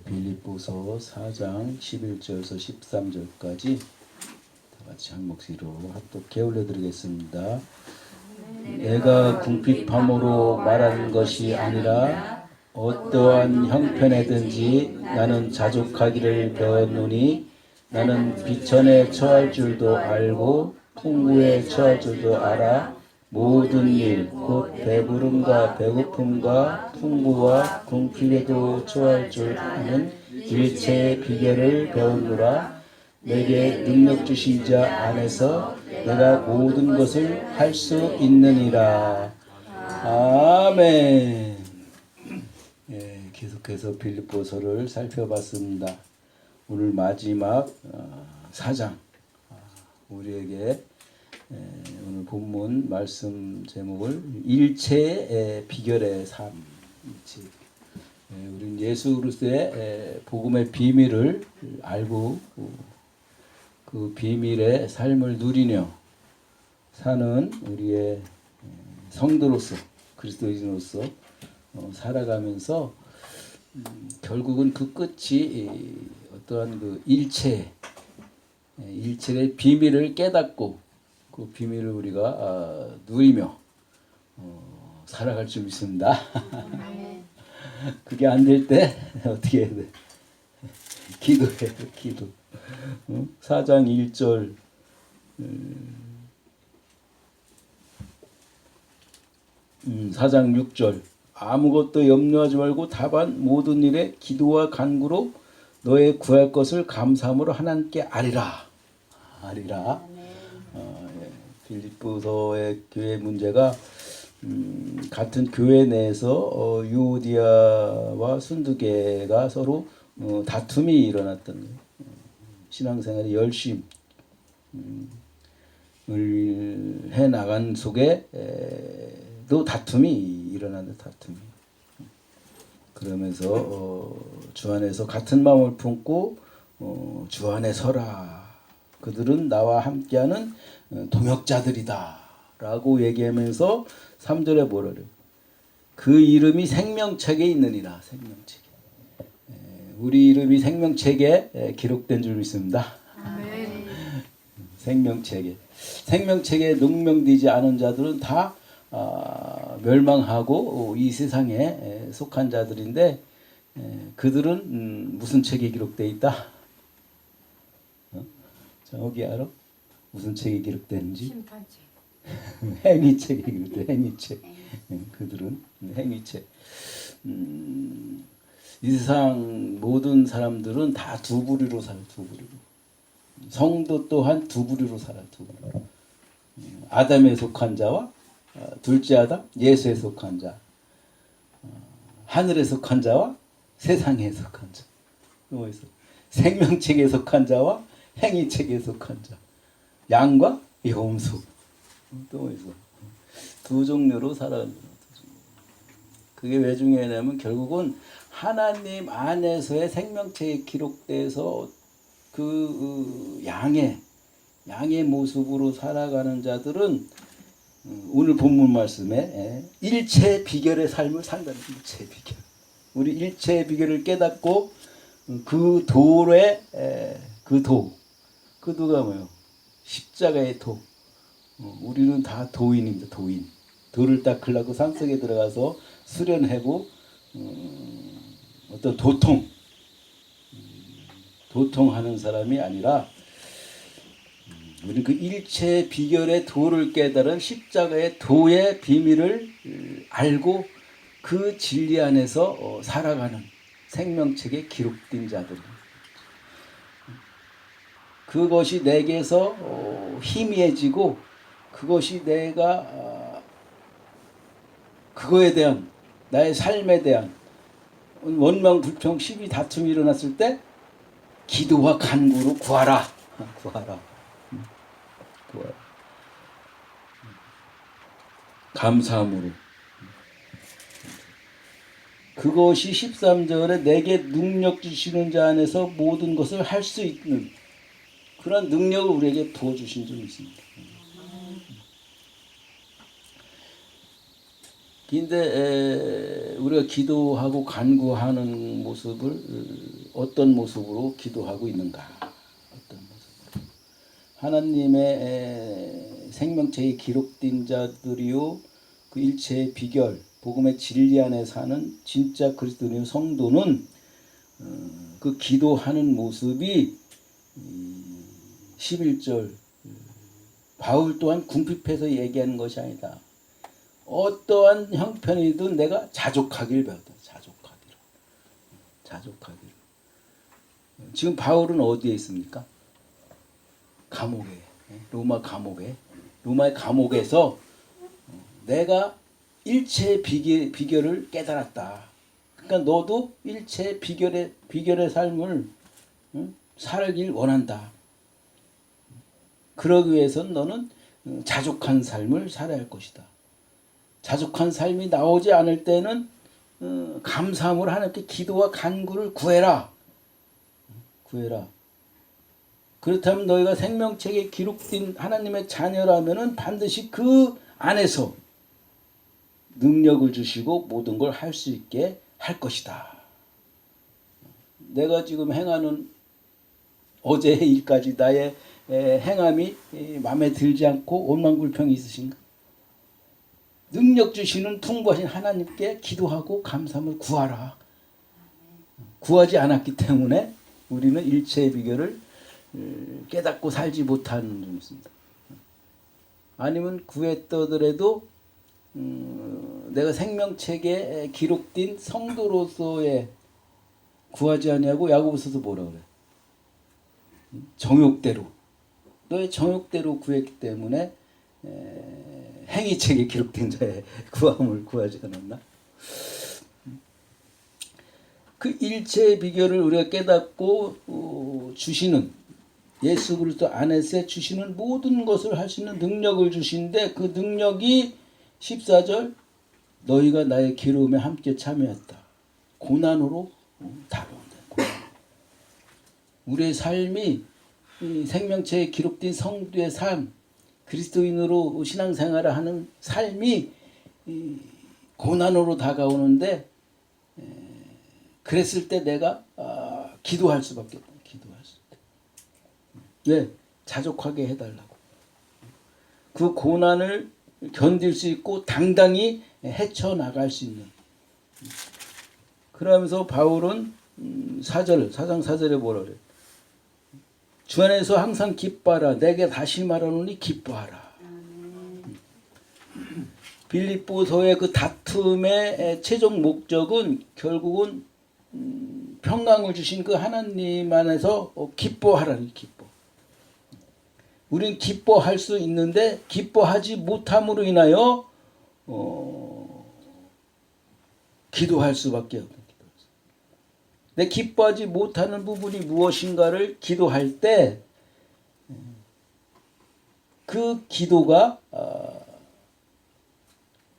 빌립보서 4장 11절에서 13절까지 다 같이 한 목소리로 합독해 올려드리겠습니다. 내가 궁핍함으로 말하는 것이 아니라 어떠한 형편에든지 나는 자족하기를 배웠노니 나는 비천에 처할 줄도 알고 풍부에 처할 줄도 알아 모든 일 곧 배부름과 배고픔과 풍부와 궁핍에도 처할 줄 아는 일체의 비결을 배우노라. 내게 능력 주신 자 안에서 내가 모든 것을 할 수 있느니라. 아멘. 계속해서 빌립보서를 살펴봤습니다. 오늘 마지막 4장 우리에게 오늘 본문 말씀 제목을 일체의 비결의 삶. 우리는 예수 그리스도의 복음의 비밀을 알고 그 비밀의 삶을 누리며 사는 우리의 성도로서 그리스도인으로서 살아가면서 결국은 그 끝이 어떠한 그 일체의 비밀을 깨닫고 그 비밀을 우리가 누리며 살아갈 줄 믿습니다. 그게 안 될 때 어떻게 해야 돼? 기도해요. 기도. 4장 1절 4장 6절 아무것도 염려하지 말고 다만 모든 일에 기도와 간구로 너의 구할 것을 감사함으로 하나님께 아리라. 빌립보서의 교회 문제가 같은 교회 내에서 유오디아와 순두계가 서로 다툼이 일어났던 거예요. 신앙생활의 열심을 해 나간 속에도 다툼이 일어나는 다툼이. 그러면서 주 안에서 같은 마음을 품고 주 안에 서라. 그들은 나와 함께하는 동역자들이다 라고 얘기하면서 3절에 뭐라 그래요? 그 이름이 생명책에 있느니라. 생명책에. 우리 이름이 생명책에 기록된 줄 믿습니다. 생명책에 능명되지 않은 자들은 다 멸망하고 이 세상에 속한 자들인데 그들은 무슨 책에 기록되어 있다? 저기 알아? 무슨 책에 기록되는지? 심판책. 행위책에 기록돼. 행위책. 그들은 행위책. 이 세상 모든 사람들은 다 두 부류로 살아. 두 부류로. 성도 또한 두 부류로 살아. 두 부류. 아담에 속한 자와 둘째 아담 예수에 속한 자. 하늘에 속한 자와 세상에 속한 자. 또 어디서? 생명책에 속한 자와 행위책에 속한 자. 양과 염소. 또 어디서? 두 종류로 살아가는 거예요. 그게 왜 중요하냐면 결국은 하나님 안에서의 생명책에 기록돼서 그 양의 모습으로 살아가는 자들은 오늘 본문 말씀에 일체의 비결의 삶을 산다는 일체의 비결. 우리 일체의 비결을 깨닫고 그 도의 그 도가 뭐예요? 십자가의 도. 우리는 다 도인입니다. 도인. 도를 닦으려고 산속에 들어가서 수련하고 어떤 도통하는 사람이 아니라 우리는 그 일체 비결의 도를 깨달은 십자가의 도의 비밀을 알고 그 진리 안에서 살아가는 생명책에 기록된 자들입니다. 그것이 내게서 희미해지고 그것이 내가 그거에 대한 나의 삶에 대한 원망 불평 시비 다툼이 일어났을 때 기도와 간구로 구하라. 감사함으로. 그것이 13절에 내게 능력 주시는 자 안에서 모든 것을 할 수 있는 그런 능력을 우리에게 부어주신 줄 믿습니다. 근데 우리가 기도하고 간구하는 모습을 어떤 모습으로 기도하고 있는가? 어떤 모습으로? 하나님의 생명체에 기록된 자들이요 그 일체의 비결 복음의 진리 안에 사는 진짜 그리스도인의 성도는 그 기도하는 모습이 11절 바울 또한 궁핍해서 얘기하는 것이 아니다. 어떠한 형편이든 내가 자족하길 배웠다. 자족하기를. 지금 바울은 어디에 있습니까? 감옥에. 로마 감옥에. 로마의 감옥에서 내가 일체의 비결을 깨달았다. 그러니까 너도 일체의 비결의 삶을 살길 원한다. 그러기 위해서는 너는 자족한 삶을 살아야 할 것이다. 자족한 삶이 나오지 않을 때는 감사함으로 하나님께 기도와 간구를 구해라. 그렇다면 너희가 생명책에 기록된 하나님의 자녀라면은 반드시 그 안에서 능력을 주시고 모든 걸 할 수 있게 할 것이다. 내가 지금 행하는 어제의 일까지 나의 행함이 마음에 들지 않고 원망불평이 있으신가? 능력 주시는 풍부하신 하나님께 기도하고 감사함을 구하라. 구하지 않았기 때문에 우리는 일체의 비결을 깨닫고 살지 못하는 점이 있습니다. 아니면 구했더라도 내가 생명책에 기록된 성도로서의 구하지 아니하고 야고보서도 뭐라 그래? 정욕대로 너의 정욕대로 구했기 때문에 행위책에 기록된 자의 구함을 구하지 않았나? 그 일체의 비결을 우리가 깨닫고 주시는 예수 그리스도 안에서 주시는 모든 것을 할 수 있는 능력을 주시는데 그 능력이 14절 너희가 나의 기름에 함께 참여했다. 고난으로 다가온다. 우리의 삶이 생명체에 기록된 성도의 삶 그리스도인으로 신앙생활을 하는 삶이 고난으로 다가오는데 그랬을 때 내가 기도할 수밖에 없다. 왜? 자족하게 해달라고. 그 고난을 견딜 수 있고 당당히 헤쳐나갈 수 있는. 그러면서 바울은 4장 4절에 뭐라 그래? 주 안에서 항상 기뻐하라. 내게 다시 말하노니 기뻐하라. 빌립보서의 그 다툼의 최종 목적은 결국은 평강을 주신 그 하나님 안에서 기뻐하라는 기뻐. 우린 기뻐할 수 있는데 기뻐하지 못함으로 인하여 기도할 수밖에 없는. 내 기뻐하지 못하는 부분이 무엇인가를 기도할 때 그 기도가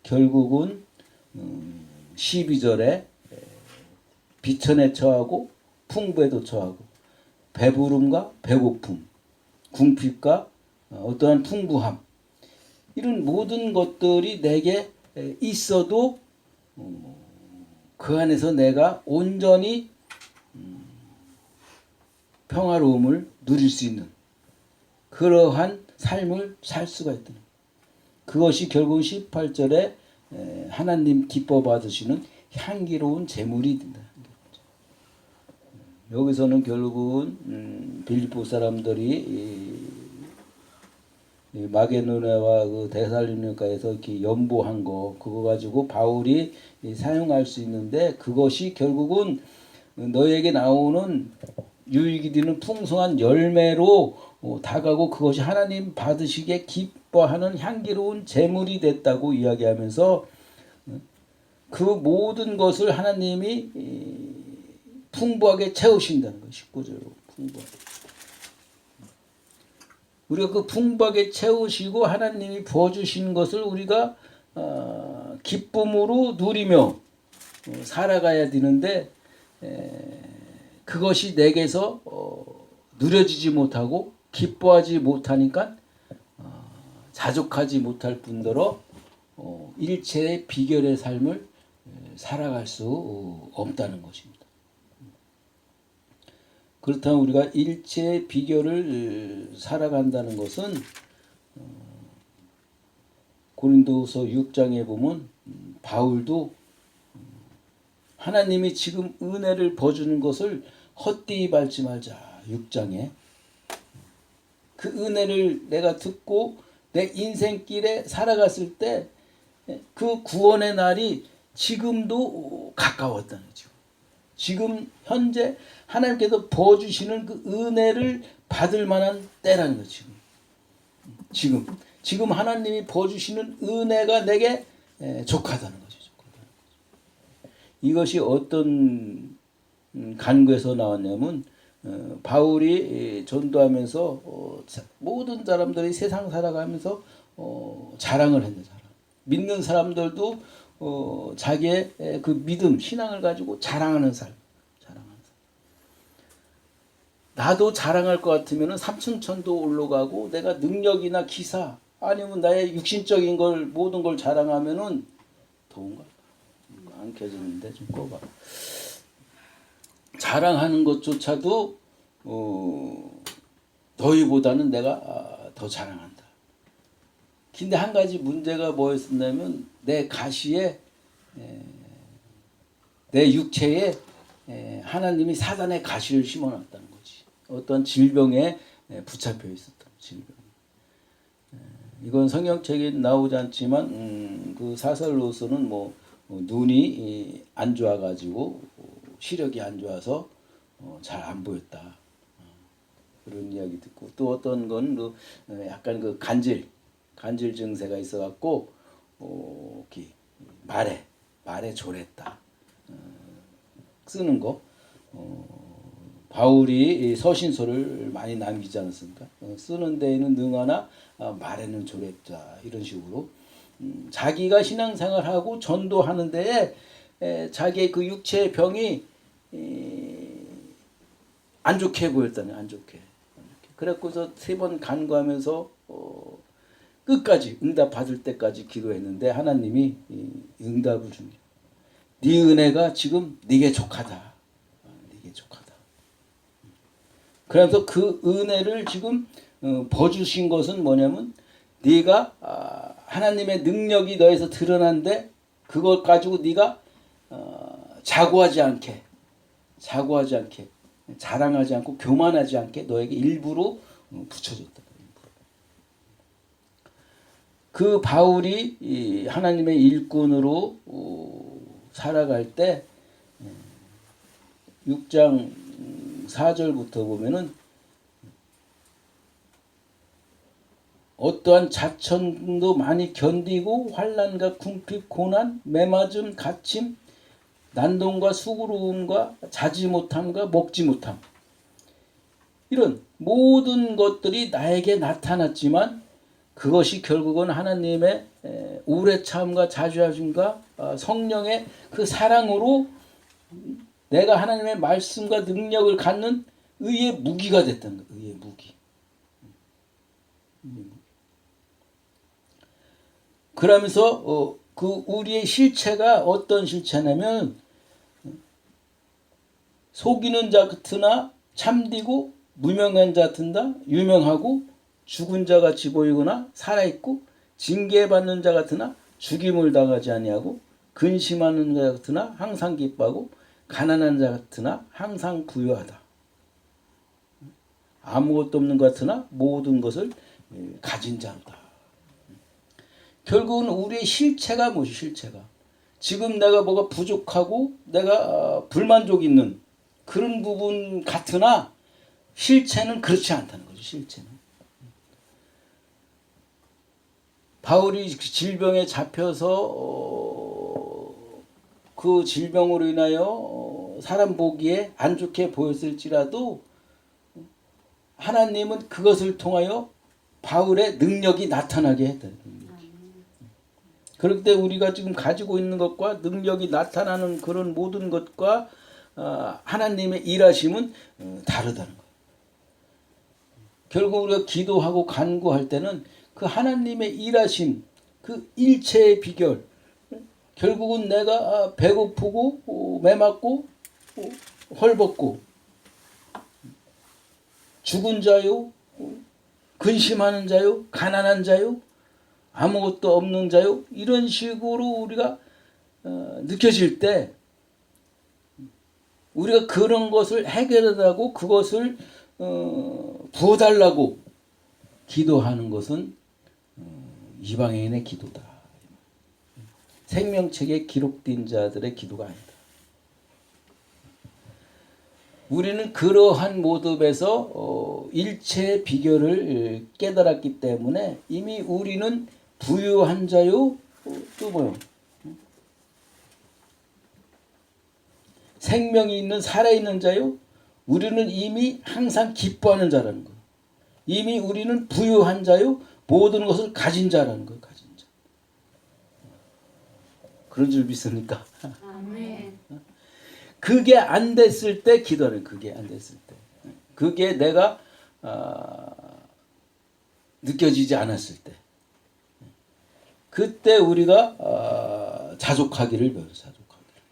결국은 12절에 비천에 처하고 풍부에도 처하고 배부름과 배고픔 궁핍과 어떠한 풍부함 이런 모든 것들이 내게 있어도 그 안에서 내가 온전히 평화로움을 누릴 수 있는 그러한 삶을 살 수가 있다. 그것이 결국 18절에 하나님 기뻐 받으시는 향기로운 제물이 된다. 여기서는 결국은 빌립보 사람들이 마게도냐와 그 데살로니가에서 이렇게 연보한 거 그거 가지고 바울이 사용할 수 있는데 그것이 결국은 너에게 나오는 유익이 되는 풍성한 열매로 다가고 그것이 하나님 받으시기에 기뻐하는 향기로운 제물이 됐다고 이야기하면서 그 모든 것을 하나님이 풍부하게 채우신다는 거예요. 19절로 풍부하게. 우리가 그 풍부하게 채우시고 하나님이 부어주신 것을 우리가 기쁨으로 누리며 살아가야 되는데 그것이 내게서 누려지지 못하고 기뻐하지 못하니까 자족하지 못할 뿐더러 일체의 비결의 삶을 살아갈 수 없다는 것입니다. 그렇다면 우리가 일체의 비결을 살아간다는 것은 고린도서 6장에 보면 바울도 하나님이 지금 은혜를 버주는 것을 헛되이 밟지 말자. 6장에 그 은혜를 내가 듣고 내 인생길에 살아갔을 때 그 구원의 날이 지금도 가까웠다는 거죠. 지금 현재 하나님께서 부어주시는 그 은혜를 받을 만한 때라는 거죠. 지금 하나님이 부어주시는 은혜가 내게 족하다는 거죠. 이것이 어떤 간구에서 나왔냐면 바울이 전도하면서 모든 사람들이 세상 살아가면서 자랑을 했는 사람. 믿는 사람들도 자기의 그 믿음, 신앙을 가지고 자랑하는 삶. 나도 자랑할 것 같으면 삼층천도 올라가고 내가 능력이나 기사 아니면 나의 육신적인 걸 모든 걸 자랑하면은 더운가? 안 켜지는데 좀 꺼봐. 자랑하는 것조차도 너희보다는 내가 더 자랑한다. 근데 한 가지 문제가 뭐였었냐면 내 가시에 내 육체에 하나님이 사단의 가시를 심어놨다는 거지. 어떤 질병에 붙잡혀 있었던 질병. 이건 성경책에 나오지 않지만 그 사설로서는 뭐 눈이 안 좋아가지고 시력이 안 좋아서 잘 안 보였다. 그런 이야기 듣고 또 어떤 건 그 약간 그 간질 증세가 있어갖고 말에 졸했다. 쓰는 거. 바울이 서신서를 많이 남기지 않았습니까? 쓰는 데에는 능하나 말에는 졸했다. 이런 식으로 자기가 신앙생활하고 전도하는 데에 자기의 그 육체의 병이 안 좋게 보였다는, 안 좋게. 그래서 3번 간구하면서 끝까지 응답 받을 때까지 기도했는데 하나님이 응답을 줍니다. 네 은혜가 지금 네게 족하다. 네게 족하다. 그래서 그 은혜를 지금 버주신 것은 뭐냐면 네가 하나님의 능력이 너에서 드러난데 그걸 가지고 네가 자고하지 않게 자랑하지 않고 교만하지 않게 너에게 일부러 붙여줬다. 그 바울이 하나님의 일꾼으로 살아갈 때 6장 4절부터 보면은 어떠한 자천도 많이 견디고 환난과 궁핍 고난 매맞음 갇힘 난동과 수고로움과 자지 못함과 먹지 못함 이런 모든 것들이 나에게 나타났지만 그것이 결국은 하나님의 오래 참과 자주하심과 성령의 그 사랑으로 내가 하나님의 말씀과 능력을 갖는 의의 무기가 됐다는 거예요. 의의 무기. 그러면서 그 우리의 실체가 어떤 실체냐면 속이는 자 같으나 참되고 무명한 자 같은다 유명하고 죽은 자 같이 보이거나 살아있고 징계받는 자 같으나 죽임을 당하지 아니하고 근심하는 자 같으나 항상 기뻐하고 가난한 자 같으나 항상 부유하다. 아무것도 없는 것 같으나 모든 것을 가진 자로다. 결국은 우리의 실체가 무엇이 실체가 지금 내가 뭐가 부족하고 내가 불만족 있는 그런 부분 같으나 실체는 그렇지 않다는 거죠. 실체는. 바울이 질병에 잡혀서 그 질병으로 인하여 사람 보기에 안 좋게 보였을지라도 하나님은 그것을 통하여 바울의 능력이 나타나게 했다. 그럴 때 우리가 지금 가지고 있는 것과 능력이 나타나는 그런 모든 것과 하나님의 일하심은 다르다는 거예요. 결국 우리가 기도하고 간구할 때는 그 하나님의 일하심, 그 일체의 비결, 결국은 내가 배고프고 매맞고 헐벗고 죽은 자요, 근심하는 자요, 가난한 자요, 아무것도 없는 자요, 이런 식으로 우리가 느껴질 때 우리가 그런 것을 해결하라고 그것을 부어달라고 기도하는 것은 이방인의 기도다. 생명책에 기록된 자들의 기도가 아니다. 우리는 그러한 모습에서 일체의 비결을 깨달았기 때문에 이미 우리는 부유한 자요, 또 뭐요? 생명이 있는 살아있는 자요. 우리는 이미 항상 기뻐하는 자라는 거예요. 이미 우리는 부유한 자요. 모든 것을 가진 자라는 거예요. 가진 자. 그런 줄 믿습니까? 아멘. 그게 안 됐을 때 기도하는, 그게 안 됐을 때. 그게 내가 느껴지지 않았을 때. 그때 우리가 자족하기를 배워요. 자족하기를.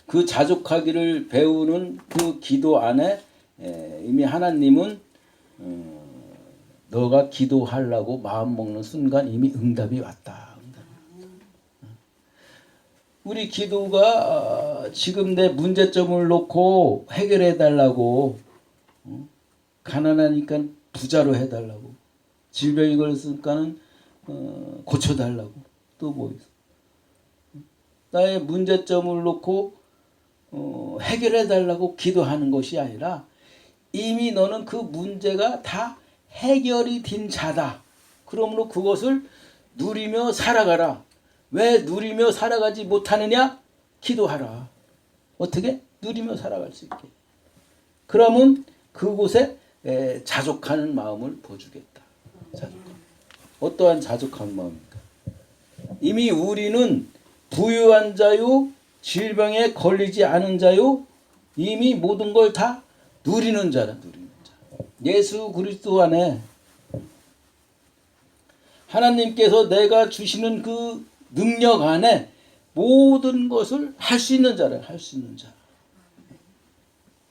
그 자족하기를 배우는 그 기도 안에 이미 하나님은 너가 기도하려고 마음 먹는 순간 이미 응답이 왔다. 우리 기도가 지금 내 문제점을 놓고 해결해 달라고, 가난하니까 부자로 해달라고, 질병이 걸렸으니까는 고쳐달라고, 또 뭐 있어? 나의 문제점을 놓고 해결해 달라고 기도하는 것이 아니라 이미 너는 그 문제가 다 해결이 된 자다. 그러므로 그것을 누리며 살아가라. 왜 누리며 살아가지 못하느냐? 기도하라. 어떻게? 누리며 살아갈 수 있게. 그러면 그곳에 자족하는 마음을 보여주겠다. 자족함. 어떠한 자족한 마음입니까? 이미 우리는 부유한 자요, 질병에 걸리지 않은 자요, 이미 모든 걸 다 누리는 자다. 누리는 자. 예수 그리스도 안에 하나님께서 내가 주시는 그 능력 안에 모든 것을 할 수 있는 자라. 할 수 있는 자.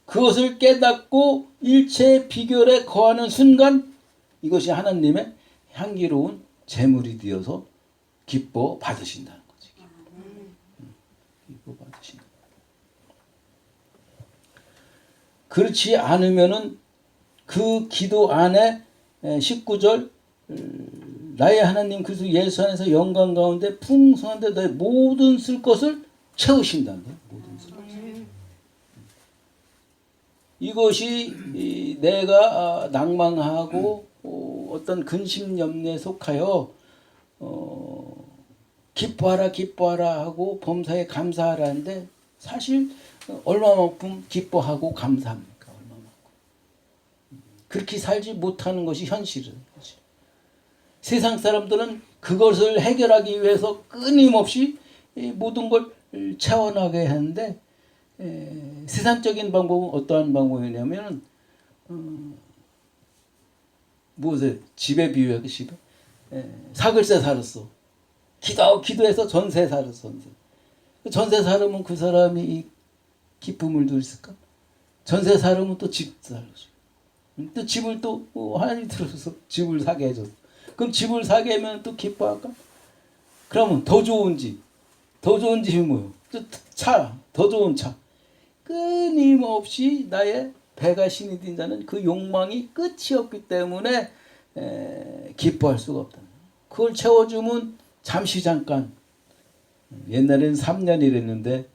그것을 깨닫고 일체의 비결에 거하는 순간 이것이 하나님의 향기로운 제물이 되어서 기뻐 받으신다는 거지. 기뻐 받으신다. 그렇지 않으면은 그 기도 안에 19절 나의 하나님 그리스도 예수 안에서 영광 가운데 풍성한데 너의 모든 쓸 것을 채우신다는 거예요. 모든 쓸 것을. 이것이 내가 낭망하고 어떤 근심 염려에 속하여 기뻐하라 기뻐하라 하고 범사에 감사하라 하는데 사실 얼마만큼 기뻐하고 감사합니까? 얼마만큼. 그렇게 살지 못하는 것이 현실은. 세상 사람들은 그것을 해결하기 위해서 끊임없이 모든 걸 채워나가야 하는데 세상적인 방법은 어떠한 방법이냐면 무엇을 집에 비유해. 집에 사글세 살았어. 기도해서 전세 살았어. 전세 살으면 그 사람이 이 기쁨을 누렸을까? 전세 살으면 또 집 살았어. 또 집을 또 하나님이 들어서 집을 사게 해줬어. 그럼 집을 사게 하면 또 기뻐할까? 그러면 더 좋은 집. 더 좋은 집이 뭐예요? 차. 더 좋은 차. 끊임없이 나의 배가 신이 된 자는 그 욕망이 끝이 없기 때문에 기뻐할 수가 없다. 그걸 채워주면 잠시 잠깐. 옛날에는 3년 이랬는데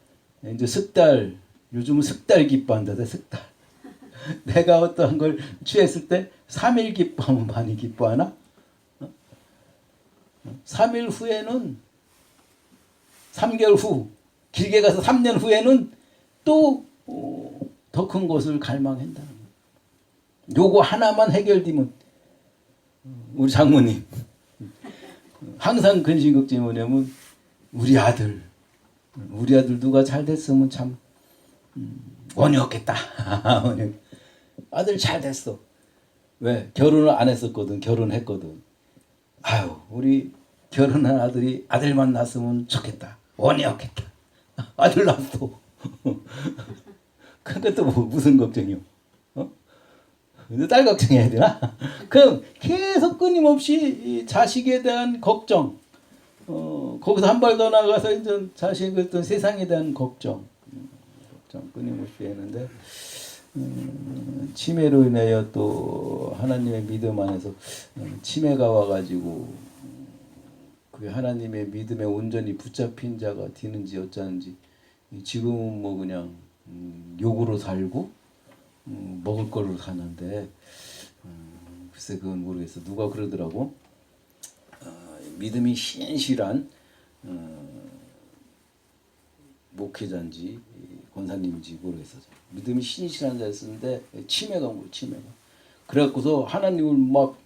이제 석 달. 요즘은 석 달 기뻐한다. 석 달. 내가 어떠한 걸 취했을 때 3일 기뻐하면 많이 기뻐하나? 3일 후에는 3개월 후 길게 가서 3년 후에는 또 더 큰 것을 갈망한다는 거예요. 요거 하나만 해결되면 우리 장모님 항상 근심 걱정이 뭐냐면 우리 아들 누가 잘 됐으면 참 원이었겠다. 아들 잘 됐어. 왜? 결혼을 안 했었거든. 결혼했거든. 아유, 우리 결혼한 아들이 아들만 낳았으면 좋겠다. 원해였겠다. 아들 낳았어. 그러니까 또 무슨 걱정이요? 어? 딸 걱정해야 되나? 그럼 계속 끊임없이 자식에 대한 걱정, 거기서 한 발 더 나가서 이제 자식의 어떤 세상에 대한 걱정 끊임없이 했는데 치매로 인하여 또 하나님의 믿음 안에서 치매가 와가지고 그 하나님의 믿음에 온전히 붙잡힌 자가 되는지 어쩌는지 지금은 뭐 그냥 욕으로 살고 먹을 거로 사는데 글쎄 그건 모르겠어. 누가 그러더라고. 믿음이 신실한 목회자인지 권사님인지 모르겠어. 믿음이 신실한 자였는데 치매가 온 거야. 치매가. 그래갖고서 하나님을 막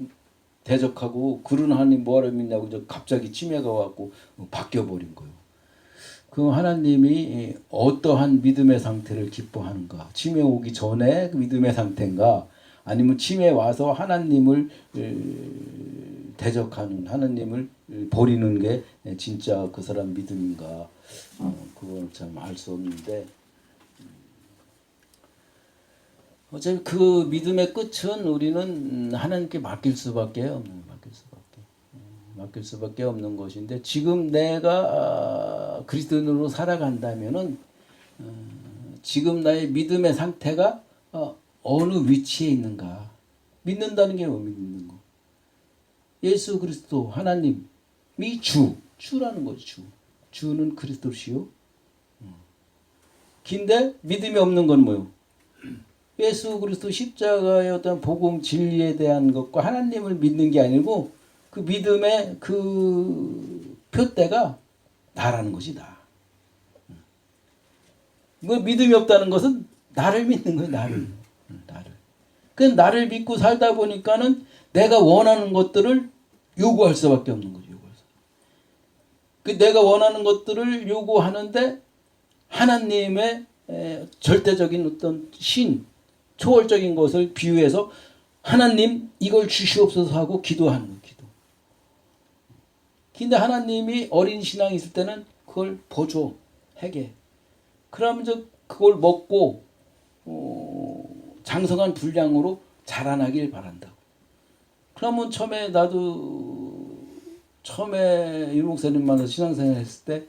대적하고 그런 하나님 뭐하러 믿냐고 갑자기 치매가 와갖고 바뀌어버린 거예요. 그 하나님이 어떠한 믿음의 상태를 기뻐하는가? 치매 오기 전에 그 믿음의 상태인가? 아니면 치매 와서 하나님을 대적하는 하나님을 버리는 게 진짜 그 사람 믿음인가? 그건 참 알 수 없는데 어차피 그 믿음의 끝은 우리는 하나님께 맡길 수밖에 없는 것인데 지금 내가 그리스도인으로 살아간다면은 지금 나의 믿음의 상태가 어느 위치에 있는가 믿는다는 게 뭐 믿는 거 예수 그리스도 하나님이 주라는 거죠. 주는 그리스도시요. 근데 믿음이 없는 건 뭐요? 예수 그리스도 십자가의 어떤 복음 진리에 대한 것과 하나님을 믿는 게 아니고 그 믿음의 그 표대가 나라는 것이 나. 그 믿음이 없다는 것은 나를 믿는 거예요. 나를. 그 나를 믿고 살다 보니까는 내가 원하는 것들을 요구할 수밖에 없는 거죠. 그 내가 원하는 것들을 요구하는데 하나님의 절대적인 어떤 초월적인 것을 비유해서 하나님 이걸 주시옵소서 하고 기도하는 거예요. 기도. 근데 하나님이 어린 신앙이 있을 때는 그걸 보조, 해게. 그러면 저 그걸 먹고 장성한 분량으로 자라나길 바란다. 그러면 처음에 유 목사님 만나서 신앙생활 했을 때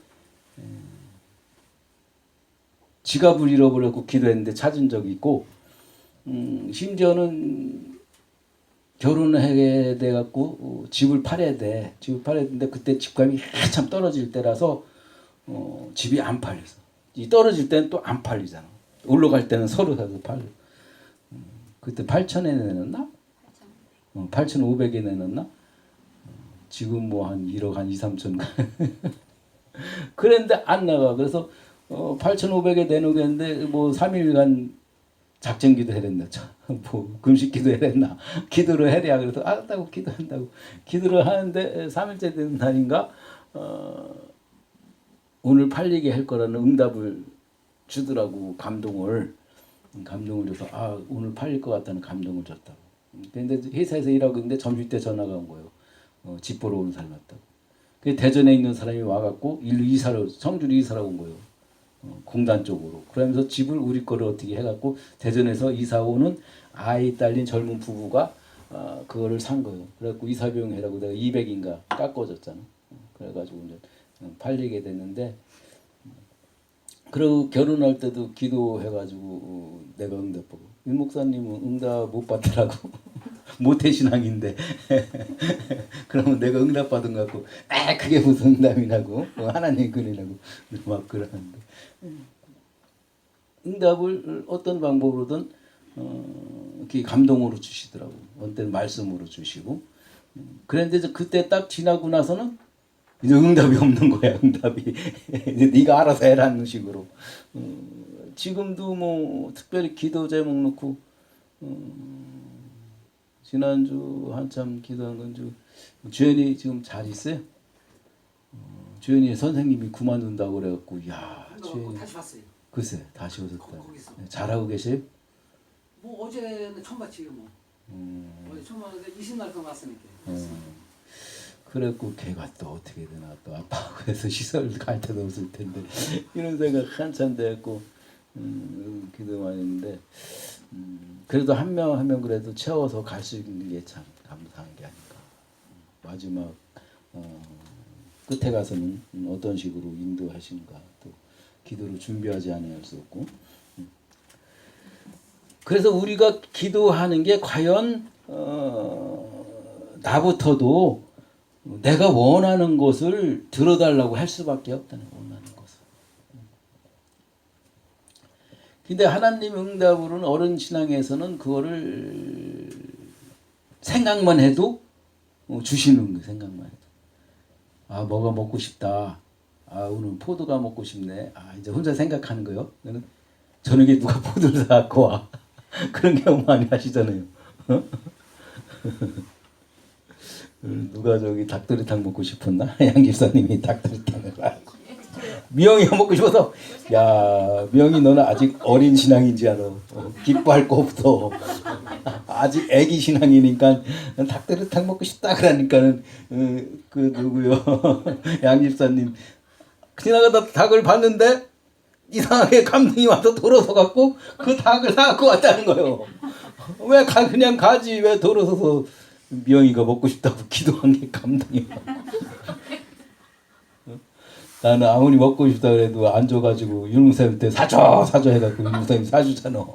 지갑을 잃어버렸고 기도했는데 찾은 적이 있고 심지어는 결혼을 하게 돼갖고 집을 팔아야 돼. 집을 팔아야 되는데 그때 집값이 한참 떨어질 때라서 집이 안 팔렸어. 이 떨어질 때는 또 안 팔리잖아. 올라갈 때는 서로 사서 팔려. 그때 8,000에 내놨나? 8,500에 내놨나? 지금 뭐 한 1억 한 2, 3천. 그랬는데 안 나가. 그래서 8,500에 내놓겠는데 뭐 3일간 작정기도 해랬나? 뭐 금식기도 해랬나? 기도를 해야 그래서 알았다고 기도한다고 기도를 하는데 3일째 되는 날인가 오늘 팔리게 할 거라는 응답을 주더라고. 감동을 줘서 오늘 팔릴 것 같다는 감동을 줬다고. 근데 회사에서 일하고 있는데 점심 때 전화가 온 거예요. 집 보러 오는 사람 왔다고. 그 대전에 있는 사람이 와갖고 성주로 이사를 온 거예요. 공단 쪽으로. 그러면서 집을 우리 거를 어떻게 해갖고 대전에서 이사 오는 아이 딸린 젊은 부부가 그거를 산 거예요. 그래갖고 이사 비용 해라고 내가 200인가 깎아줬잖아. 그래가지고 이제 팔리게 됐는데 그리고 결혼할 때도 기도해가지고 내가 응답하고 유 목사님은 응답 못 받더라고. 모태신앙인데 그러면 내가 응답 받은 것 같고 그게 무슨 응답이라고 하나님 그리라고 막 그러는데 응답을 어떤 방법으로든 이렇게 감동으로 주시더라고. 어떤 때는 말씀으로 주시고 그런데 그때 딱 지나고 나서는 이제 응답이 없는 거야. 응답이 네가 알아서 해라는 식으로. 지금도 뭐 특별히 기도 제목 놓고 지난주 한참 기도한 건주 주연이 지금 잘 있어요? 주연이 선생님이 그만둔다고 그래갖고 야 주연이 다시 왔어요. 글쎄 다시 오셨다. 거기서. 잘하고 계세요? 뭐 어제는 처음 봤지 뭐. 어제 처음 봤는데 20날 동안 왔으니까. 그랬고 걔가 또 어떻게 되나 또 아파하고 해서 시설 갈 데도 없을 텐데 이런 생각 한참 됐고 기도 많이 했는데 그래도 한 명 한 명 그래도 채워서 갈 수 있는 게 참 감사한 게 아닌가. 마지막 끝에 가서는 어떤 식으로 인도하신가 또 기도를 준비하지 않을 수 없고 그래서 우리가 기도하는 게 과연 나부터도 내가 원하는 것을 들어달라고 할 수밖에 없다는 원하는 것을. 근데 하나님 응답으로는 어른 신앙에서는 그거를 생각만 해도 주시는 거예요. 생각만 해도. 아 뭐가 먹고 싶다. 아 오늘 포도가 먹고 싶네. 아 이제 혼자 생각하는 거요. 저녁에 누가 포도를 사갖고 와. 그런 경우 많이 하시잖아요. 누가 저기 닭도리탕 먹고 싶었나? 양 집사님이 닭도리탕을 미영이가 먹고 싶어서 야 미영이 너는 아직 어린 신앙인지 알아. 기뻐할 거 없어. 아직 애기 신앙이니까 닭도리탕 먹고 싶다 그러니까는 그 누구요 양 집사님 지나가다 닭을 봤는데 이상하게 감동이 와서 돌아서 갖고 그 닭을 사갖고 왔다는 거예요. 왜 그냥 가지 왜 돌아서서 미영이가 먹고 싶다고 기도한 게 감동이 와. 나는 아무리 먹고 싶다 그래도 안 줘가지고 유능쌤 때 사줘 해갖고 유능쌤이 사주잖아.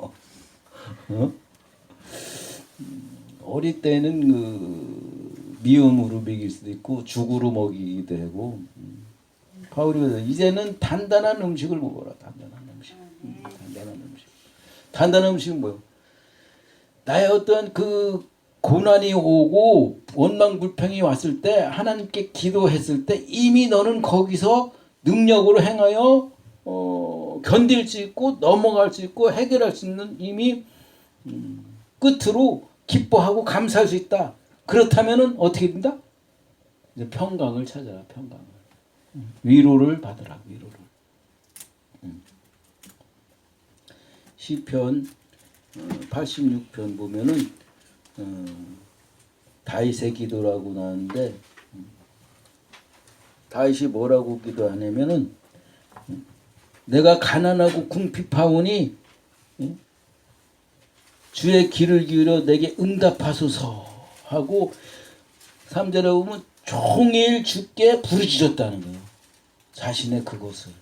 어릴 때는 그 미음으로 먹일 수도 있고 죽으로 먹이기도 하고 바울이 이제는 단단한 음식을 먹어라. 단단한 음식. 단단한 음식. 단단한 음식은 뭐요? 나의 어떤 그 고난이 오고 원망불평이 왔을 때 하나님께 기도했을 때 이미 너는 거기서 능력으로 행하여 견딜 수 있고 넘어갈 수 있고 해결할 수 있는 이미 끝으로 기뻐하고 감사할 수 있다. 그렇다면은 어떻게 된다? 이제 평강을 찾아라. 평강을. 위로를 받으라. 위로를. 시편 86편 보면은 다윗의 기도라고 나오는데 다윗이 뭐라고 기도하냐면은 내가 가난하고 궁핍하오니 주의 귀를 기울여 내게 응답하소서 하고 3절에 보면 종일 주께 부르짖었다는 거예요. 자신의 그것을.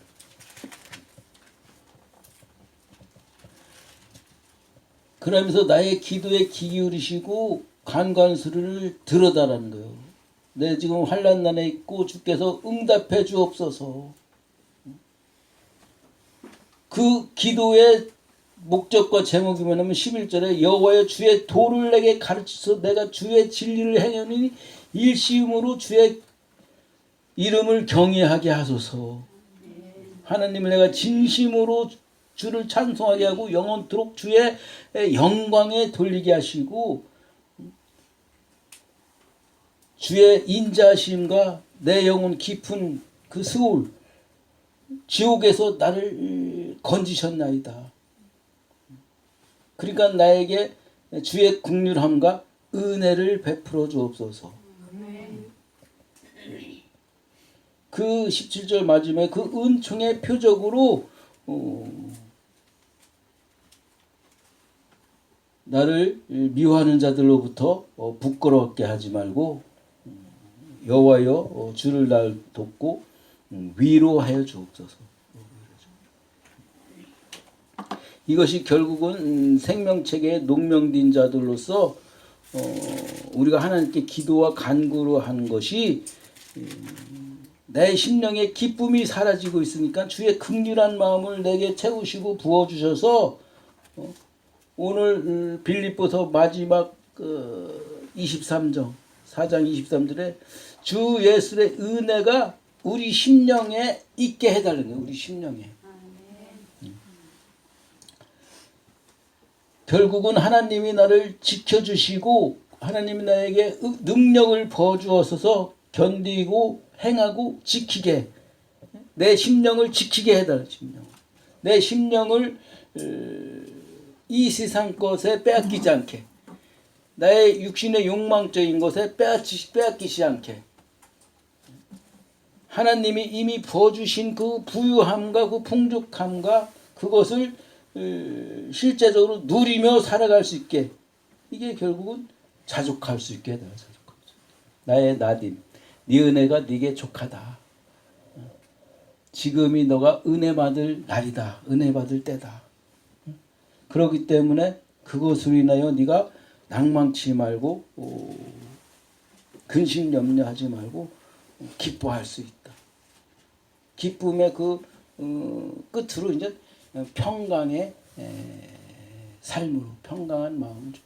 그러면서 나의 기도에 귀 기울이시고 간관수를 들어달라는 거예요. 내 지금 환난난에 있고 주께서 응답해 주옵소서. 그 기도의 목적과 제목이 뭐냐면 11절에 여호와여 주의 도를 내게 가르치소 내가 주의 진리를 행하니 일시음으로 주의 이름을 경외하게 하소서. 하나님을 내가 진심으로 주를 찬송하게 하고 영원토록 주의 영광에 돌리게 하시고 주의 인자하심과 내 영혼 깊은 그 스올 지옥에서 나를 건지셨나이다. 그러니까 나에게 주의 긍휼함과 은혜를 베풀어 주옵소서. 그 17절 마지막에 그 은총의 표적으로 나를 미워하는 자들로부터 부끄럽게 하지 말고 여호와여 주를 날 돕고 위로하여 주옵소서. 이것이 결국은 생명체계의 농명된 자들로서 우리가 하나님께 기도와 간구로 하는 것이 내 심령의 기쁨이 사라지고 있으니까 주의 긍휼한 마음을 내게 채우시고 부어주셔서 오늘 빌립보서 마지막 23장 4장 23절에 주 예수의 은혜가 우리 심령에 있게 해달라는 거예요. 우리 심령에. 결국은 하나님이 나를 지켜주시고 하나님이 나에게 능력을 부어주어서 견디고 행하고 지키게 내 심령을 지키게 해달라. 내 심령을 이 세상 것에 빼앗기지 않게 나의 육신의 욕망적인 것에 빼앗기지 않게 하나님이 이미 부어주신 그 부유함과 그 풍족함과 그것을 실제적으로 누리며 살아갈 수 있게, 이게 결국은 자족할 수 있게 해야 자족할 수 있게. 나의 나딘, 네 은혜가 네게 족하다. 지금이 너가 은혜 받을 날이다. 은혜 받을 때다. 그렇기 때문에 그것으로 인하여 네가 낭망치 말고 근심 염려하지 말고 기뻐할 수 있다. 기쁨의 그 끝으로 이제 평강의 삶으로, 평강한 마음을 줘.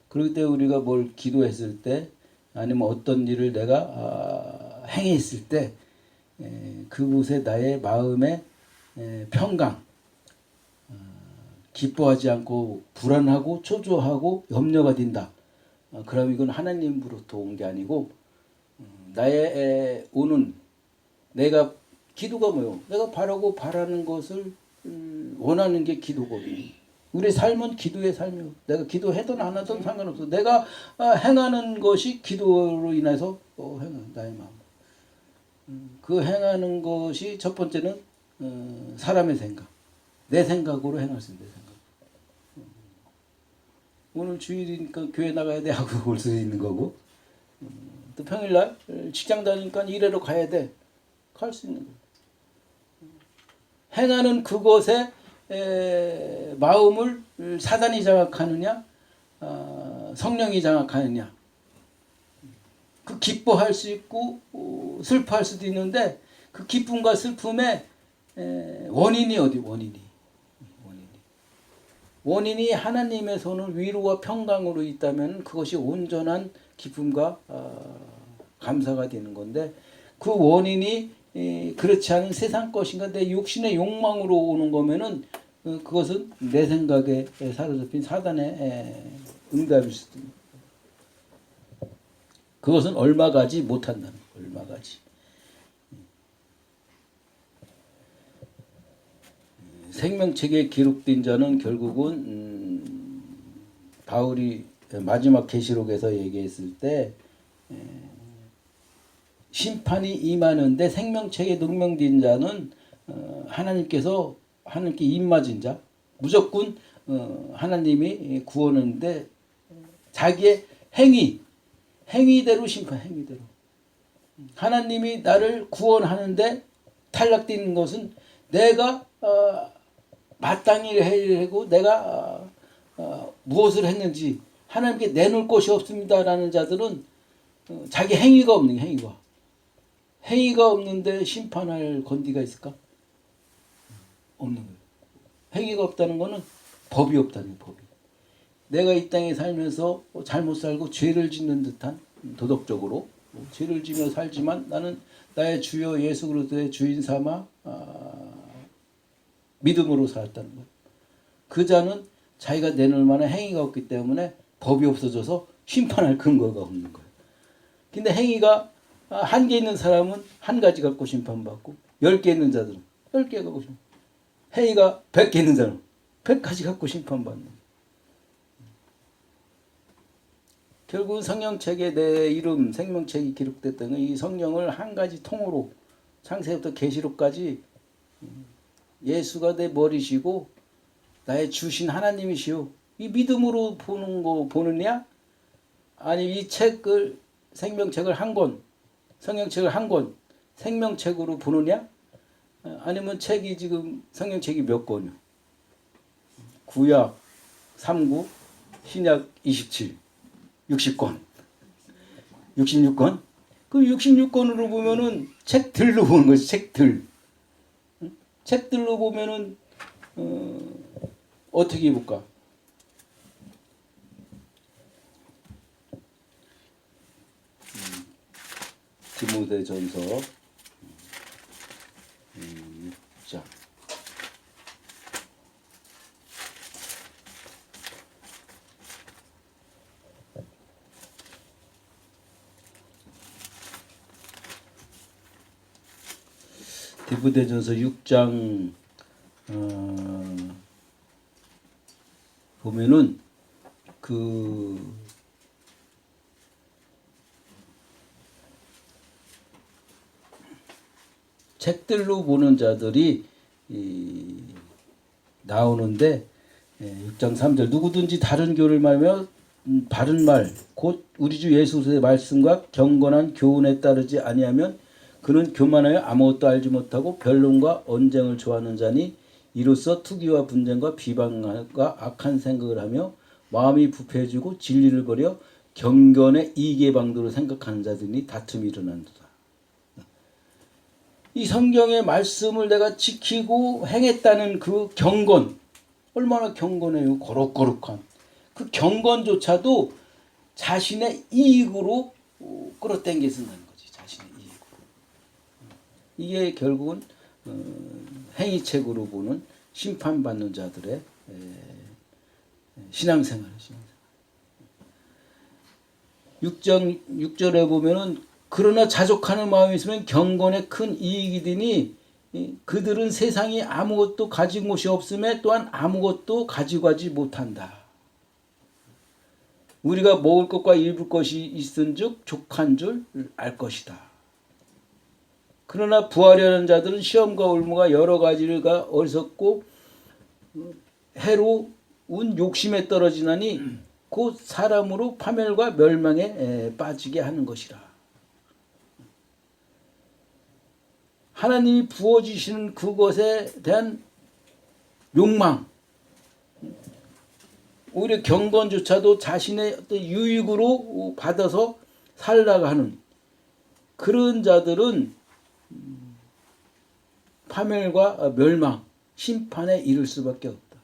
그럴 때 우리가 뭘 기도했을 때 아니면 어떤 일을 내가 행했을 때 그곳에 나의 마음의 평강, 기뻐하지 않고 불안하고 초조하고 염려가 된다. 그럼 이건 하나님으로부터 온 게 아니고 나의 오는, 내가 기도가 뭐요? 내가 바라고 바라는 것을 원하는 게 기도거든요. 우리 삶은 기도의 삶이요. 내가 기도하든 안 하든 상관없어. 내가 행하는 것이 기도로 인해서 행한 나의 마음. 그 행하는 것이 첫 번째는 사람의 생각, 내 생각으로 행할 수 있는 내 생각. 오늘 주일이니까 교회 나가야 돼 하고 올 수 있는 거고, 또 평일날 직장 다니니까 일하러 가야 돼, 갈 수 있는 거고. 행하는 그것에 마음을 사단이 장악하느냐, 성령이 장악하느냐. 그 기뻐할 수 있고 슬퍼할 수도 있는데 그 기쁨과 슬픔의 원인이 어디? 원인이 하나님의 손을 위로와 평강으로 있다면 그것이 온전한 기쁨과 감사가 되는 건데, 그 원인이 그렇지 않은 세상 것인가 내 육신의 욕망으로 오는 거면은 그것은 내 생각에 사로잡힌 사단의 응답일 수도 있습니다. 그것은 얼마 가지 못한다는 거예요. 얼마 가지. 생명책에 기록된 자는 결국은 바울이 마지막 계시록에서 얘기했을 때 심판이 임하는데 생명책에 등명된 자는 하나님께 입맞은 자, 무조건 하나님이 구원하는데 자기의 행위대로 심판, 행위대로. 하나님이 나를 구원하는데 탈락되는 것은 내가 마땅히 하고 내가 무엇을 했는지 하나님께 내놓을 것이 없습니다라는 자들은 자기 행위가 없는 거예요. 행위가 없는데 심판할 권리가 있을까? 없는 거예요. 행위가 없다는 것은 법이 없다는 거예요. 법이. 내가 이 땅에 살면서 잘못 살고 죄를 짓는 듯한, 도덕적으로 죄를 지며 살지만 나는 나의 주여 예수 그리스도의 주인 삼아 믿음으로 살았다는 거예요. 그 자는 자기가 내놓을 만한 행위가 없기 때문에 법이 없어져서 심판할 근거가 없는 거예요. 근데 행위가 한 개 있는 사람은 한 가지 갖고 심판받고, 10개 있는 자들은 10개 갖고 심판. 행위가 100개 있는 사람은 100가지 갖고 심판받는 거예요. 결국 성령책에 내 이름, 생명책이 기록됐던 이 성령을 한 가지 통으로 창세부터 계시록까지 예수가 내 머리시고 나의 주신 하나님이시오. 이 믿음으로 보느냐? 아니 이 책을, 생명책을 한 권, 성령책을 한 권, 생명책으로 보느냐? 아니면 책이 지금 성령책이 몇 권이요? 구약 3구, 신약 27, 60권, 66권? 그 66권으로 보면은 책들로 보는 거지, 책들. 책들로 보면은 어떻게 볼까? 디모데전서 6장. 디모데전서 6장 보면은 책들로 보는 자들이 나오는데 6장 3절 누구든지 다른 교를 말하며 바른 말 곧 우리 주 예수 그리스도의 말씀과 경건한 교훈에 따르지 아니하면 그는 교만하여 아무것도 알지 못하고 변론과 언쟁을 좋아하는 자니 이로써 투기와 분쟁과 비방과 악한 생각을 하며 마음이 부패해지고 진리를 버려 경건의 이익의 방도로 생각하는 자들이 다툼이 일어난다. 이 성경의 말씀을 내가 지키고 행했다는 그 경건, 얼마나 경건해요. 거룩거룩한 그 경건조차도 자신의 이익으로 끌어당겨 쓴다는 거지. 자신의 이익으로. 이게 결국은 행위책으로 보는 심판받는 자들의 신앙생활이죠. 6절에 보면은 그러나 자족하는 마음이 있으면 경건에 큰 이익이 되니 그들은 세상이 아무것도 가진 것이 없음에 또한 아무것도 가지고 가지 못한다. 우리가 먹을 것과 입을 것이 있은즉 족한 줄 알 것이다. 그러나 부하려는 자들은 시험과 올무가 여러 가지가 어리석고 해로운 욕심에 떨어지나니 곧 사람으로 파멸과 멸망에 빠지게 하는 것이라. 하나님이 부어주시는 그것에 대한 욕망, 오히려 경건조차도 자신의 어떤 유익으로 받아서 살다가 하는 그런 자들은 파멸과 멸망, 심판에 이를 수밖에 없다.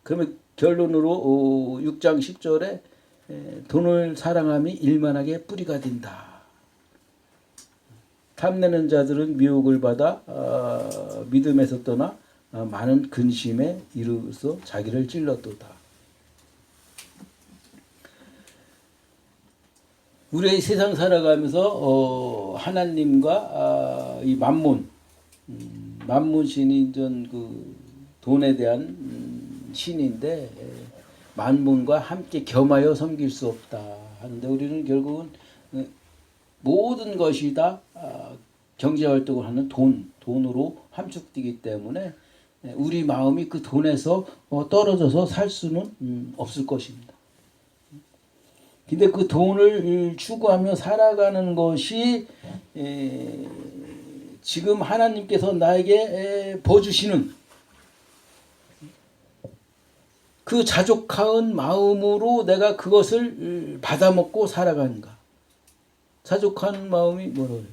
그러면 결론으로 6장 10절에 돈을 사랑함이 일만하게 뿌리가 된다. 탐내는 자들은 미혹을 받아 믿음에서 떠나 많은 근심에 이르러서 자기를 찔렀도다. 우리 세상 살아가면서 하나님과 이 만몬 신이 그 돈에 대한 신인데 만몬과 함께 겸하여 섬길 수 없다 하는데 우리는 결국은 모든 것이 다 경제활동을 하는 돈으로 함축되기 때문에 우리 마음이 그 돈에서 떨어져서 살 수는 없을 것입니다. 근데 그 돈을 추구하며 살아가는 것이 지금 하나님께서 나에게 버주시는 그 자족한 마음으로 내가 그것을 받아먹고 살아가는가. 자족한 마음이 뭐라고 해요?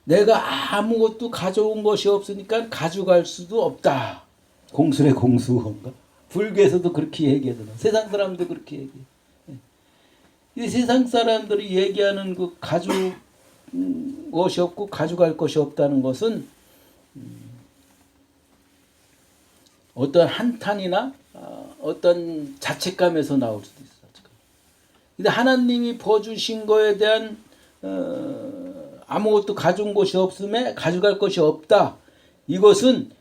내가 아무것도 가져온 것이 없으니까 가져갈 수도 없다. 공술의 공수인가? 불교에서도 그렇게 얘기하잖아. 세상 사람도 그렇게 얘기해. 이 세상 사람들이 얘기하는 그 가져올 것이 없고 가져갈 것이 없다는 것은 어떤 한탄이나 어떤 자책감에서 나올 수도 있어. 근데 하나님이 버주신 거에 대한 아무것도 가져온 것이 없음에 가져갈 것이 없다. 이것은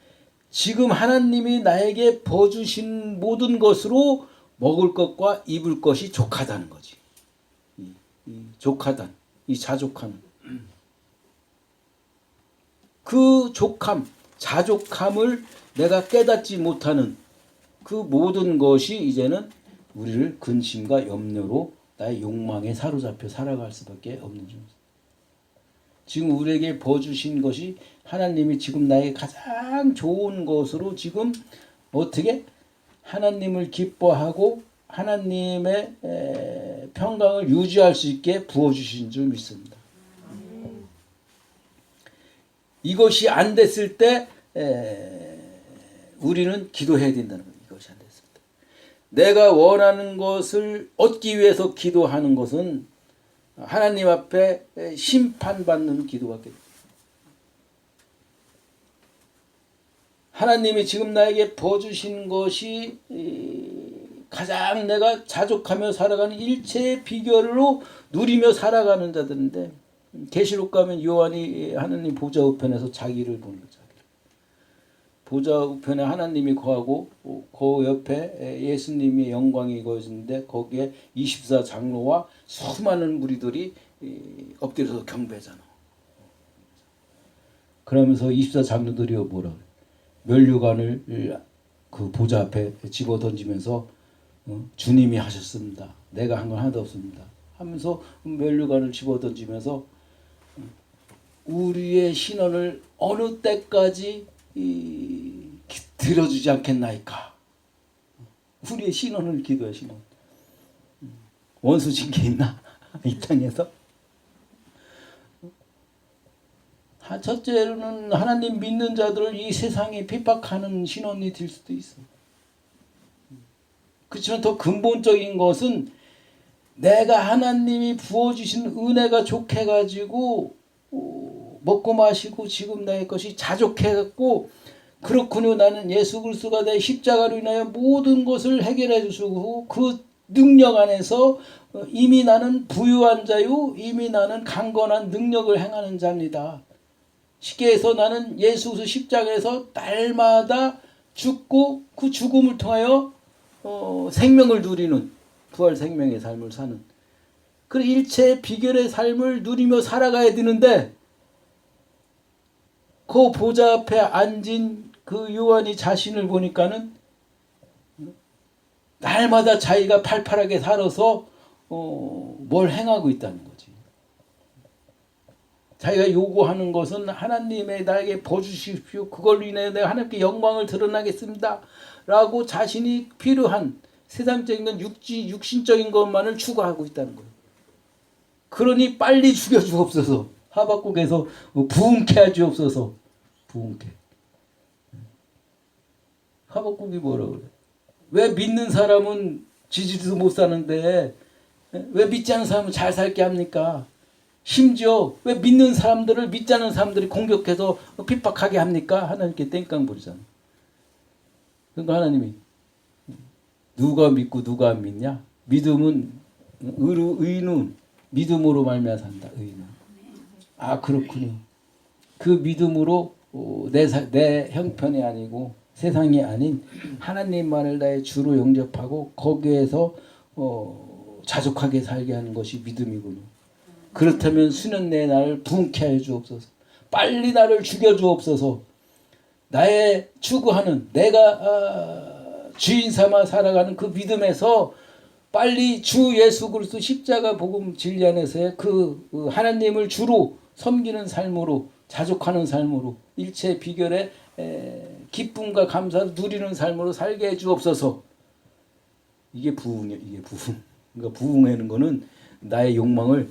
지금 하나님이 나에게 버주신 모든 것으로 먹을 것과 입을 것이 족하다는 거지. 이 족하단, 이 자족함. 그 족함, 자족함을 내가 깨닫지 못하는 그 모든 것이 이제는 우리를 근심과 염려로 나의 욕망에 사로잡혀 살아갈 수밖에 없는 중입니다. 지금 우리에게 버주신 것이 하나님이 지금 나에게 가장 좋은 것으로 지금 어떻게 하나님을 기뻐하고 하나님의 평강을 유지할 수 있게 부어주신 줄 믿습니다. 이것이 안 됐을 때 우리는 기도해야 된다는 거예요. 이것이 안 됐을 때. 내가 원하는 것을 얻기 위해서 기도하는 것은 하나님 앞에 심판받는 기도밖에 없어요. 하나님이 지금 나에게 버주신 것이 가장 내가 자족하며 살아가는 일체의 비결로 누리며 살아가는 자들인데 계시록 가면 요한이 하나님 보좌 우편에서 자기를 보는 거죠. 보좌 우편에 하나님이 거하고 그 옆에 예수님의 영광이 거하시는데 거기에 24 장로와 수많은 무리들이 엎드려서 경배하잖아. 그러면서 24장로들이 뭐라 그래? 면류관을 그 보좌 앞에 집어 던지면서 주님이 하셨습니다. 내가 한 건 하나도 없습니다. 하면서 면류관을 집어 던지면서 우리의 신원을 어느 때까지 들어주지 않겠나이까. 우리의 신원을 기도해. 신원. 원수 징계 있나? 이 땅에서? 첫째로는 하나님 믿는 자들을 이 세상에 핍박하는 신원이 될 수도 있어. 그렇지만 더 근본적인 것은 내가 하나님이 부어주신 은혜가 좋게가지고 먹고 마시고 지금 나의 것이 자족해갖고 그렇군요. 나는 예수 그리스도가 내 십자가로 인하여 모든 것을 해결해 주시고 그 능력 안에서 이미 나는 부유한 자요 이미 나는 강건한 능력을 행하는 자입니다. 쉽게 해서 나는 예수 그리스도 십자가에서 날마다 죽고 그 죽음을 통하여 생명을 누리는 부활 생명의 삶을 사는 그 일체의 비결의 삶을 누리며 살아가야 되는데 그 보좌 앞에 앉은 그 요한이 자신을 보니까는 날마다 자기가 팔팔하게 살아서 뭘 행하고 있다는 거지. 자기가 요구하는 것은 하나님의 나에게 보주십시오. 그걸로 인해 내가 하나님께 영광을 드러나겠습니다. 라고 자신이 필요한 세상적인 건 육신적인 것만을 추구하고 있다는 거예요. 그러니 빨리 죽여주옵소서. 하박국에서 부흥케 하주옵소서. 부흥케. 하박국이 뭐라 그래? 왜 믿는 사람은 지지도 못 사는데 왜 믿지 않는 사람은 잘 살게 합니까? 심지어 왜 믿는 사람들을 믿지 않는 사람들이 공격해서 핍박하게 합니까? 하나님께 땡깡 부리잖아. 그러니까 하나님이 누가 믿고 누가 안 믿냐? 믿음은 의는 믿음으로 말미암아 산다. 의는. 아 그렇군요. 그 믿음으로 내 형편이 아니고 세상이 아닌 하나님만을 나의 주로 영접하고 거기에서 자족하게 살게 하는 것이 믿음이군요. 그렇다면 수년 내에 나를 부흥케 하여 주옵소서. 빨리 나를 죽여 주옵소서. 나의 추구하는 내가 주인 삼아 살아가는 그 믿음에서 빨리 주 예수 그리스도 십자가 복음 진리 안에서의 그 하나님을 주로 섬기는 삶으로 자족하는 삶으로 일체 비결의 기쁨과 감사를 누리는 삶으로 살게 해 주옵소서. 이게 부흥이야. 이게 부흥. 그러니까 부흥하는 거는 나의 욕망을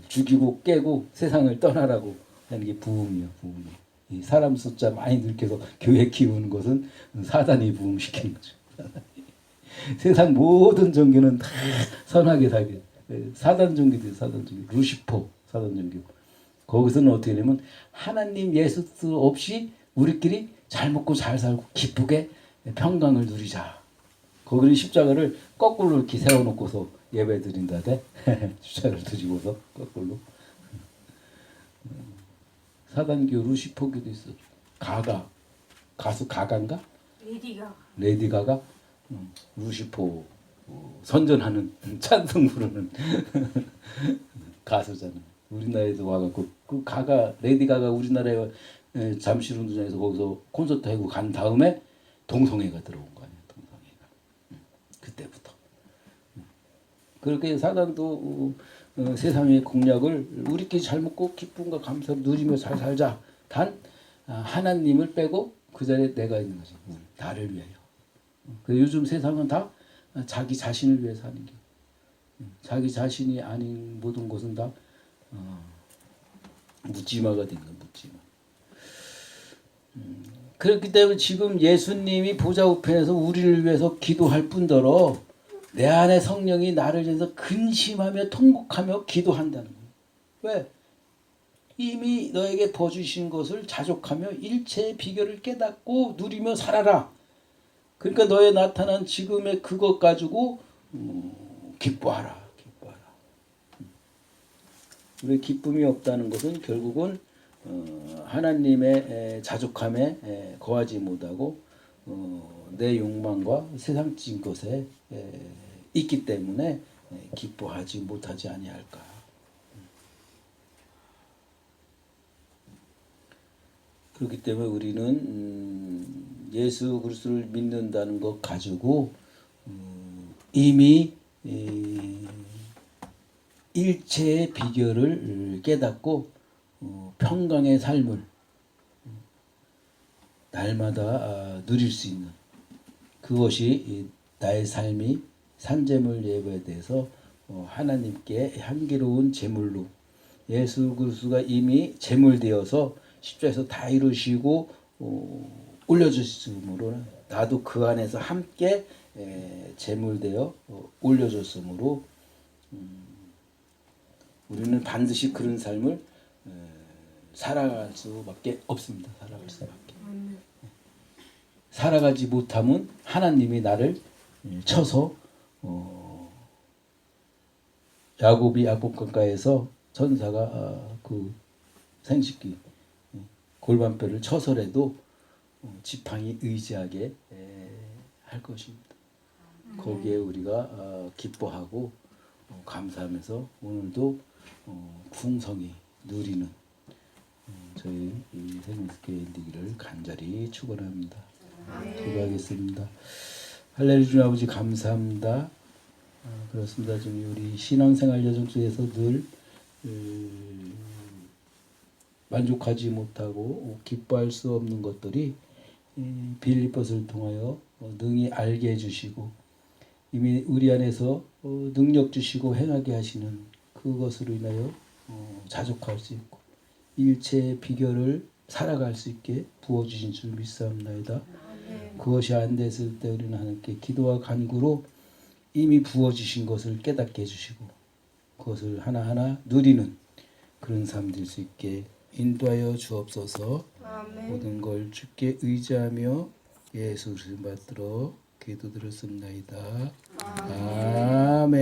죽이고 깨고 세상을 떠나라고 하는 게 부흥이야. 부흥. 이 사람 숫자 많이 늘켜서 교회 키우는 것은 사단이 부흥시키는 거죠. 세상 모든 종교는 다 선하게 살게. 사단 종교도 사단 종교. 루시퍼 사단 종교. 거기서는 어떻게 되냐면 하나님 예수 없이 우리끼리 잘 먹고 잘 살고 기쁘게 평강을 누리자. 거기는 십자가를 거꾸로 이렇게 세워놓고서 예배 드린다대. 십자가를 드리고서 거꾸로. 사단교 루시퍼교도 있어. 가수 가가인가? 레디 가가. 루시퍼 선전하는 찬송 부르는 가수잖아. 우리나라에도 와갖고 그 레디 가가 우리나라에 잠실 운동장에서 거기서 콘서트 하고 간 다음에 동성애가 들어온 거 아니야. 동성애가 그때부터 그렇게 사단도 세상의 공약을 우리끼리 잘 먹고 기쁨과 감사를 누리며 잘 살자. 단 하나님을 빼고 그 자리에 내가 있는 거지. 나를 위하여. 요즘 세상은 다 자기 자신을 위해 사는 게 자기 자신이 아닌 모든 것은 다 묻지마가 된 거야. 묻지마. 그렇기 때문에 지금 예수님이 보좌 우편에서 우리를 위해서 기도할 뿐더러 내 안에 성령이 나를 위해서 근심하며 통곡하며 기도한다는 거예요. 왜? 이미 너에게 버주신 것을 자족하며 일체의 비결을 깨닫고 누리며 살아라. 그러니까 너의 나타난 지금의 그것 가지고 기뻐하라. 기뻐하라. 우리 기쁨이 없다는 것은 결국은 하나님의 자족함에 거하지 못하고 내 욕망과 세상적인 것에 있기 때문에 기뻐하지 못하지 아니할까. 그렇기 때문에 우리는 예수 그리스도를 믿는다는 것 가지고 이미 일체의 비결을 깨닫고 평강의 삶을 날마다 누릴 수 있는 그것이 나의 삶이 산재물 예배에 대해서 하나님께 향기로운 제물로 예수 그리스도가 이미 제물되어서 십자에서 다 이루시고 올려주심으로 나도 그 안에서 함께 제물되어 올려줬으므로 우리는 반드시 그런 삶을 살아갈 수밖에 없습니다. 살아갈 수밖에. 살아가지 못하면 하나님이 나를 쳐서 야곱이 야곱강가에서 천사가 그 생식기 골반뼈를 쳐서라도 지팡이 의지하게 할 것입니다. 거기에 우리가 기뻐하고 감사하면서 오늘도 풍성히 누리는 저희 생명교회 되기를 간절히 축원합니다. 기도하겠습니다. 할렐루야 아버지 감사합니다. 그렇습니다. 좀 우리 신앙생활 여정 속에서 늘 만족하지 못하고 기뻐할 수 없는 것들이 빌립보서를 통하여 능히 알게 해주시고 이미 우리 안에서 능력 주시고 행하게 하시는 그것으로 인하여 자족할 수 있고 일체의 비결을 살아갈 수 있게 부어주신 줄 믿사옵나이다. 그것이 안 됐을 때 우리는 하나님께 기도와 간구로 이미 부어주신 것을 깨닫게 해주시고 그것을 하나하나 누리는 그런 삶 될 수 있게 인도하여 주옵소서. 아멘. 모든 걸 주께 의지하며 예수 그리스도 받들어 기도드렸습니다. 아멘.